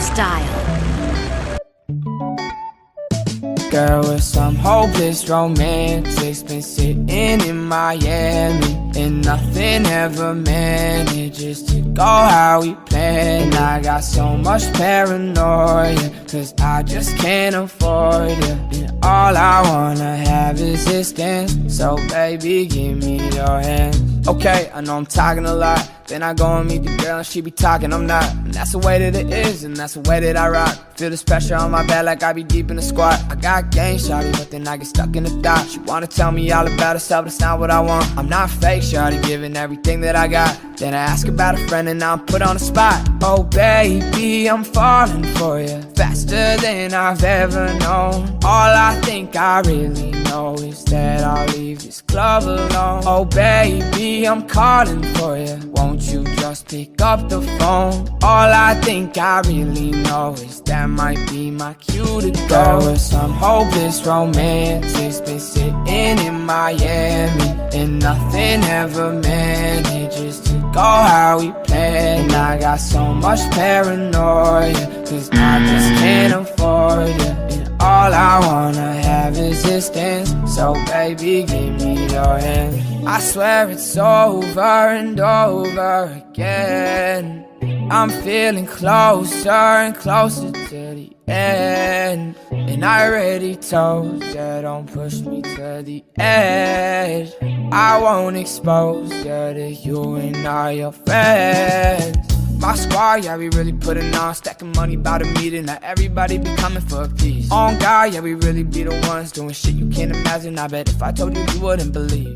Style. Girl, with some hopeless romantics, been sitting in Miami, and nothing ever manages to go how we planned. I got so much paranoia, cause I just can't afford you, and all I wanna have is this dance. So baby, give me your hand. Okay, I know I'm talking a lot, then I go and meet the girl and she be talking, I'm not. And that's the way that it is, and that's the way that I rock. Feel this pressure on my back like I be deep in the squat. I got game, shawty, but then I get stuck in the dot. She wanna tell me all about herself, but it's not what I want. I'm not fake, shawty, giving everything that I got. Then I ask about a friend and now I'm put on the spot. Oh baby, I'm falling for you, faster than I've ever known. All I think I really know is that I'll leave this club alone. Oh baby, I'm calling for you, won't you just pick up the phone? All I think I really know is that might be my cue to go. With some hopeless romantics, been sitting in Miami, and nothing ever manages to go how we planned. And I got so much paranoia, cause I just can't afford you, and all I wanna have is this dance. So baby, give me your hand. I swear it's over and over again. I'm feeling closer and closer to the end, and I already told you, don't push me to the edge. I won't expose you to you and all your friends. My squad, yeah, we really putting on, stacking money by the meter. Now everybody be coming for a piece. On God, yeah, we really be the ones doing shit you can't imagine. I bet if I told you, you wouldn't believe.